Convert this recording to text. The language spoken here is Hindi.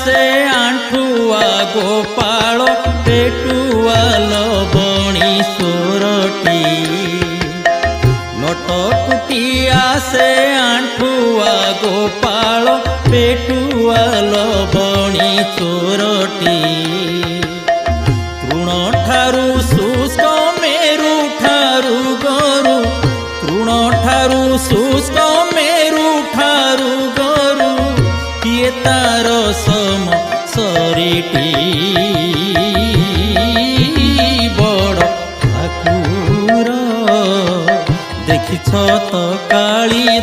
से आंठुआ गोपाल पेटुआ लबणी सोरटी नटकुटिया से आंठुआ गोपाल पेटुआ लबणी चोरटी तृण ठारू शुष्क मेरु ठारू गरु तृण ठारू शुष्क मेरु ठारू गरु किए तार सम सरीटी बड़ ठाकुर देखिछ तो काली